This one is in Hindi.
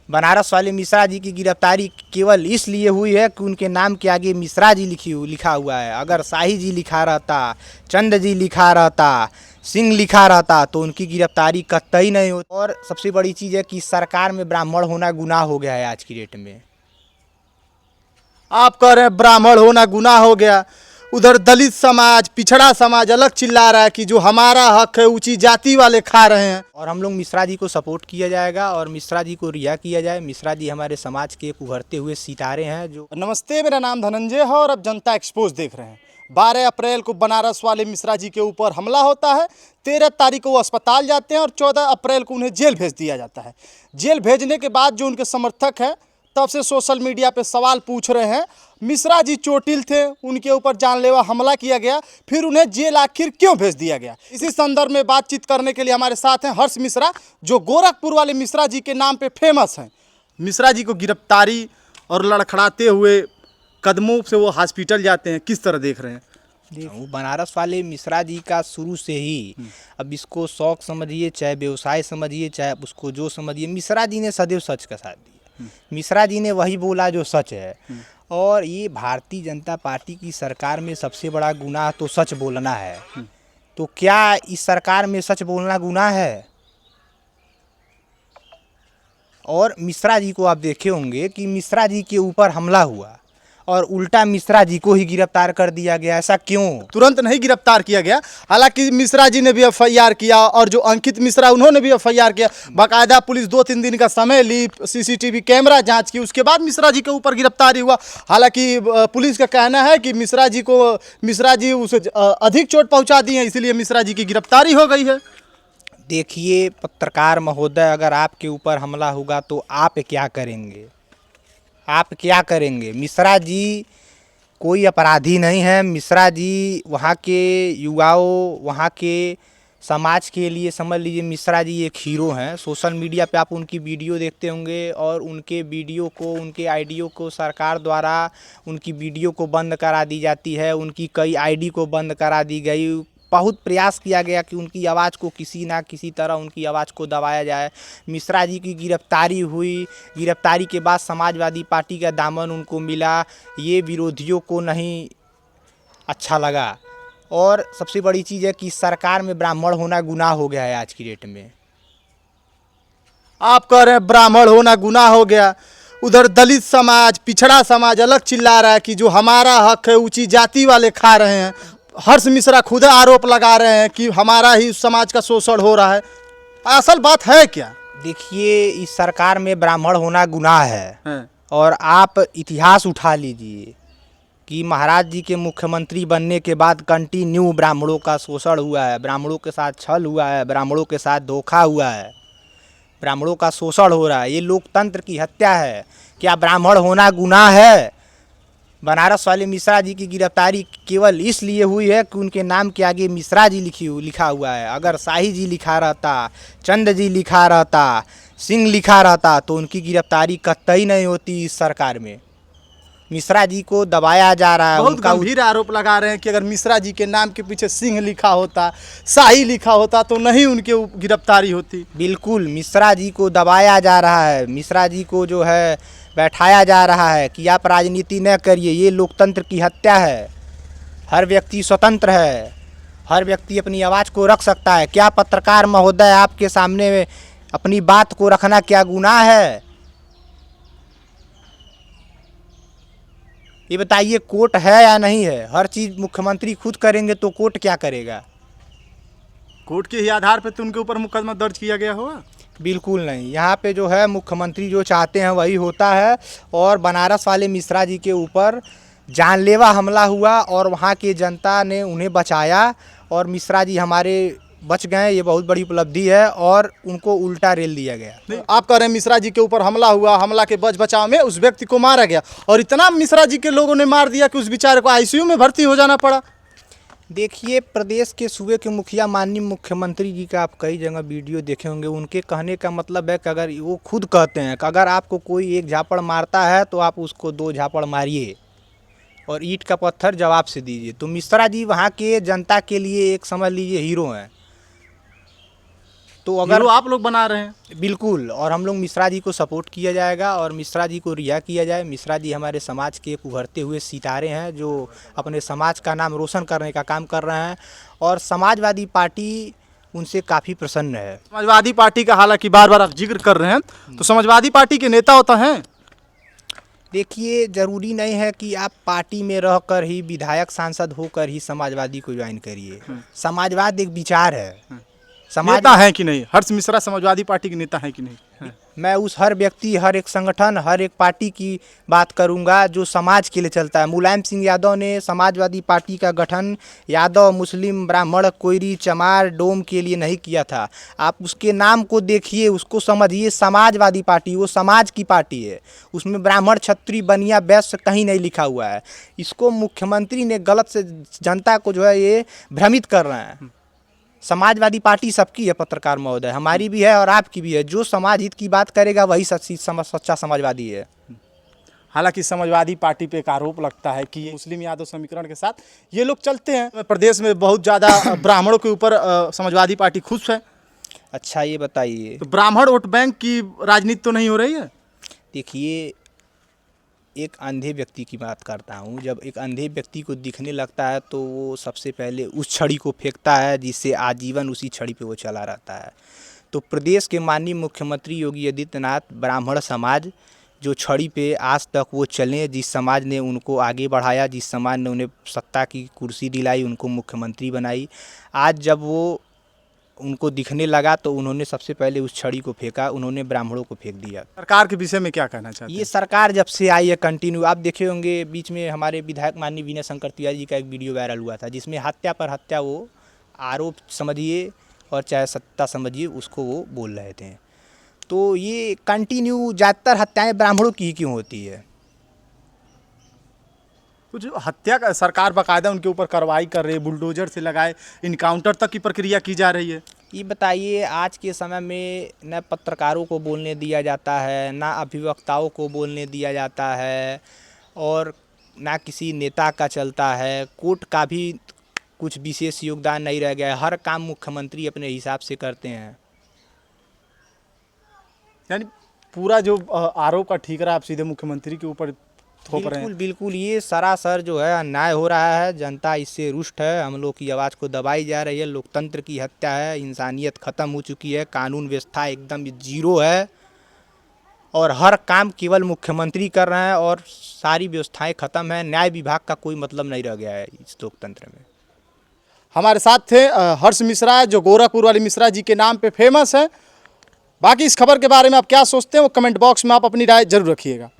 बनारस वाले मिश्रा जी की गिरफ्तारी केवल इसलिए हुई है कि उनके नाम के आगे मिश्रा जी लिखा हुआ है। अगर शाही जी लिखा रहता, चंद जी लिखा रहता, सिंह लिखा रहता तो उनकी गिरफ्तारी कतई नहीं होती। और सबसे बड़ी चीज़ है कि सरकार में ब्राह्मण होना गुनाह हो गया है आज की डेट में। आप कह रहे हैं ब्राह्मण होना गुनाह हो गया, उधर दलित समाज, पिछड़ा समाज अलग चिल्ला रहा है कि जो हमारा हक है ऊंची जाति वाले खा रहे हैं। और हम लोग मिश्रा जी को सपोर्ट किया जाएगा और मिश्रा जी को रिहा किया जाए। मिश्रा जी हमारे समाज के एक उभरते हुए सितारे हैं। जो नमस्ते, मेरा नाम धनंजय है और अब जनता एक्सपोज देख रहे हैं। 12 अप्रैल को बनारस वाले मिश्रा जी के ऊपर हमला होता है। 13 तारीख को वो अस्पताल जाते हैं और 14 अप्रैल को उन्हें जेल भेज दिया जाता है। जेल भेजने के बाद जो उनके समर्थक हैं तब से सोशल मीडिया पे सवाल पूछ रहे हैं, मिश्रा जी चोटिल थे, उनके ऊपर जानलेवा हमला किया गया, फिर उन्हें जेल आखिर क्यों भेज दिया गया। इसी संदर्भ में बातचीत करने के लिए हमारे साथ हैं हर्ष मिश्रा, जो गोरखपुर वाले मिश्रा जी के नाम पे फेमस हैं। मिश्रा जी को गिरफ्तारी और लड़खड़ाते हुए कदमों से वो हॉस्पिटल जाते हैं, किस तरह देख रहे हैं? वो बनारस वाले मिश्रा जी का शुरू से ही, अब इसको शौक समझिए चाहे व्यवसाय समझिए चाहे उसको जो समझिए, मिश्रा जी ने सदैव सच का साथ दिया। मिश्रा जी ने वही बोला जो सच है। और ये भारतीय जनता पार्टी की सरकार में सबसे बड़ा गुनाह तो सच बोलना है। तो क्या इस सरकार में सच बोलना गुनाह है? और मिश्रा जी को आप देखे होंगे कि मिश्रा जी के ऊपर हमला हुआ और उल्टा मिश्रा जी को ही गिरफ्तार कर दिया गया। ऐसा क्यों? तुरंत नहीं गिरफ्तार किया गया। हालांकि मिश्रा जी ने भी एफआईआर किया और जो अंकित मिश्रा उन्होंने भी एफआईआर किया। बाकायदा पुलिस 2-3 दिन का समय ली, सीसीटीवी कैमरा जांच की, उसके बाद मिश्रा जी के ऊपर गिरफ्तारी हुआ। हालांकि पुलिस का कहना है कि मिश्रा जी उसे अधिक चोट पहुंचा दी है, इसलिए मिश्रा जी की गिरफ्तारी हो गई है। देखिए पत्रकार महोदय, अगर आपके ऊपर हमला होगा तो आप क्या करेंगे? आप क्या करेंगे? मिश्रा जी कोई अपराधी नहीं है। मिश्रा जी वहाँ के युवाओं, वहाँ के समाज के लिए समझ लीजिए मिश्रा जी एक हीरो हैं। सोशल मीडिया पे आप उनकी वीडियो देखते होंगे और उनके वीडियो को, उनके आईडियो को सरकार द्वारा उनकी वीडियो को बंद करा दी जाती है, उनकी कई आईडी को बंद करा दी गई। बहुत प्रयास किया गया कि उनकी आवाज़ को किसी ना किसी तरह उनकी आवाज़ को दबाया जाए। मिश्रा जी की गिरफ्तारी हुई, गिरफ्तारी के बाद समाजवादी पार्टी का दामन उनको मिला, ये विरोधियों को नहीं अच्छा लगा। और सबसे बड़ी चीज़ है कि सरकार में ब्राह्मण होना गुनाह हो गया है आज की डेट में। आप कह रहे हैं ब्राह्मण होना गुनाह हो गया, उधर दलित समाज, पिछड़ा समाज अलग चिल्ला रहा है कि जो हमारा हक है ऊंची जाति वाले खा रहे हैं। हर्ष मिश्रा खुद आरोप लगा रहे हैं कि हमारा ही समाज का शोषण हो रहा है। असल बात है क्या? देखिए इस सरकार में ब्राह्मण होना गुनाह है। और आप इतिहास उठा लीजिए कि महाराज जी के मुख्यमंत्री बनने के बाद कंटिन्यू ब्राह्मणों का शोषण हुआ है, ब्राह्मणों के साथ छल हुआ है, ब्राह्मणों के साथ धोखा हुआ है, ब्राह्मणों का शोषण हो रहा है। ये लोकतंत्र की हत्या है। क्या ब्राह्मण होना गुनाह है? बनारस वाले मिश्रा जी की गिरफ्तारी केवल इसलिए हुई है कि उनके नाम के आगे मिश्रा जी लिखा हुआ है। अगर शाही जी लिखा रहता, चंद जी लिखा रहता, सिंह लिखा रहता तो उनकी गिरफ्तारी कतई नहीं होती। इस सरकार में मिश्रा जी को दबाया जा रहा है। बहुत गंभीर आरोप लगा रहे हैं कि अगर मिश्रा जी के नाम के पीछे सिंह लिखा होता, शाही लिखा होता तो नहीं उनके गिरफ्तारी होती। बिल्कुल मिश्रा जी को दबाया जा रहा है। मिश्रा जी को जो है बैठाया जा रहा है कि आप राजनीति न करिए, ये लोकतंत्र की हत्या है। हर व्यक्ति स्वतंत्र है, हर व्यक्ति अपनी आवाज़ को रख सकता है। क्या पत्रकार महोदय आपके सामने अपनी बात को रखना क्या गुनाह है? ये बताइए, कोर्ट है या नहीं है? हर चीज़ मुख्यमंत्री खुद करेंगे तो कोर्ट क्या करेगा? कोर्ट के ही आधार पर तो उनके ऊपर मुकदमा दर्ज किया गया होगा? बिल्कुल नहीं। यहाँ पे जो है मुख्यमंत्री जो चाहते हैं वही होता है। और बनारस वाले मिश्रा जी के ऊपर जानलेवा हमला हुआ और वहाँ की जनता ने उन्हें बचाया और मिश्रा जी हमारे बच गए। ये बहुत बड़ी उपलब्धि है और उनको उल्टा रेल दिया गया। आप कह रहे हैं मिश्रा जी के ऊपर हमला हुआ, हमला के बचाव में उस व्यक्ति को मारा गया और इतना मिश्रा जी के लोगों ने मार दिया कि उस बेचारे को आईसीयू में भर्ती हो जाना पड़ा। देखिए प्रदेश के सूबे के मुखिया माननीय मुख्यमंत्री जी का आप कई जगह वीडियो देखे होंगे। उनके कहने का मतलब है कि अगर वो खुद कहते हैं कि अगर आपको कोई एक झापड़ मारता है तो आप उसको 2 झापड़ मारिए और ईंट का पत्थर जवाब से दीजिए। तो मिश्रा जी वहाँ के जनता के लिए एक समझ लीजिए हीरो हैं। तो अगर हीरो आप लोग बना रहे हैं। बिल्कुल, और हम लोग मिश्रा जी को सपोर्ट किया जाएगा और मिश्रा जी को रिहा किया जाए। मिश्रा जी हमारे समाज के एक उभरते हुए सितारे हैं जो अपने समाज का नाम रोशन करने का काम कर रहे हैं और समाजवादी पार्टी उनसे काफ़ी प्रसन्न है। समाजवादी पार्टी का हालांकि बार बार आप जिक्र कर रहे हैं, तो समाजवादी पार्टी के नेता होता हैं। देखिए, ज़रूरी नहीं है कि आप पार्टी में रहकर ही विधायक सांसद होकर ही समाजवादी को ज्वाइन करिए। समाजवाद एक विचार है। समाज नेता है कि नहीं? हर्ष मिश्रा समाजवादी पार्टी के नेता है कि नहीं? मैं उस हर व्यक्ति, हर एक संगठन, हर एक पार्टी की बात करूंगा जो समाज के लिए चलता है। मुलायम सिंह यादव ने समाजवादी पार्टी का गठन यादव, मुस्लिम, ब्राह्मण, कोयरी, चमार, डोम के लिए नहीं किया था। आप उसके नाम को देखिए, उसको समझिए। समाजवादी पार्टी वो समाज की पार्टी है, उसमें ब्राह्मण, क्षत्रिय, बनिया, वैश्य कहीं नहीं लिखा हुआ है। इसको मुख्यमंत्री ने गलत से जनता को जो है ये भ्रमित कर रहे हैं। समाजवादी पार्टी सबकी है पत्रकार महोदय, हमारी भी है और आपकी भी है। जो समाज हित की बात करेगा वही सच्चा समाजवादी है। हालांकि समाजवादी पार्टी पे एक आरोप लगता है कि ये मुस्लिम यादव समीकरण के साथ ये लोग चलते हैं। प्रदेश में बहुत ज़्यादा ब्राह्मणों के ऊपर समाजवादी पार्टी खुश है। अच्छा, ये बताइए, तो ब्राह्मण वोट बैंक की राजनीति तो नहीं हो रही है? देखिए, एक अंधे व्यक्ति की बात करता हूँ। जब एक अंधे व्यक्ति को दिखने लगता है तो वो सबसे पहले उस छड़ी को फेंकता है जिससे आजीवन उसी छड़ी पे वो चला रहता है। तो प्रदेश के माननीय मुख्यमंत्री योगी आदित्यनाथ ब्राह्मण समाज जो छड़ी पे आज तक वो चलें, जिस समाज ने उनको आगे बढ़ाया, जिस समाज ने उन्हें सत्ता की कुर्सी दिलाई, उनको मुख्यमंत्री बनाई, आज जब वो उनको दिखने लगा तो उन्होंने सबसे पहले उस छड़ी को फेंका, उन्होंने ब्राह्मणों को फेंक दिया। सरकार के विषय में क्या कहना चाहते हैं? ये सरकार जब से आई है कंटिन्यू, आप देखे होंगे बीच में हमारे विधायक माननीय विनय शंकर तिवारी जी का एक वीडियो वायरल हुआ था जिसमें हत्या पर हत्या, वो आरोप समझिए और चाहे सत्ता समझिए, उसको वो बोल रहे थे। तो ये कंटिन्यू ज़्यादातर हत्याएं ब्राह्मणों की ही क्यों होती है? कुछ हत्या का सरकार बाकायदा उनके ऊपर कार्रवाई कर रही है, बुलडोजर से लगाए इनकाउंटर तक की प्रक्रिया की जा रही है। ये बताइए, आज के समय में न पत्रकारों को बोलने दिया जाता है, ना अभिवक्ताओं को बोलने दिया जाता है और ना किसी नेता का चलता है। कोर्ट का भी कुछ विशेष योगदान नहीं रह गया है। हर काम मुख्यमंत्री अपने हिसाब से करते हैं। यानी पूरा जो आरोप का ठीकरा आप सीधे मुख्यमंत्री के ऊपर थोप रहे बिल्कुल हैं। बिल्कुल, ये सरासर जो है अन्याय हो रहा है। जनता इससे रुष्ट है, हम लोग की आवाज़ को दबाई जा रही है। लोकतंत्र की हत्या है, इंसानियत ख़त्म हो चुकी है, कानून व्यवस्था एकदम जीरो है और हर काम केवल मुख्यमंत्री कर रहे हैं और सारी व्यवस्थाएं ख़त्म हैं। न्याय विभाग का कोई मतलब नहीं रह गया है इस लोकतंत्र में। हमारे साथ थे हर्ष मिश्रा, जो गोरखपुर वाले मिश्रा जी के नाम पे फेमस है। बाकी इस खबर के बारे में आप क्या सोचते हैं वो कमेंट बॉक्स में आप अपनी राय जरूर रखिएगा।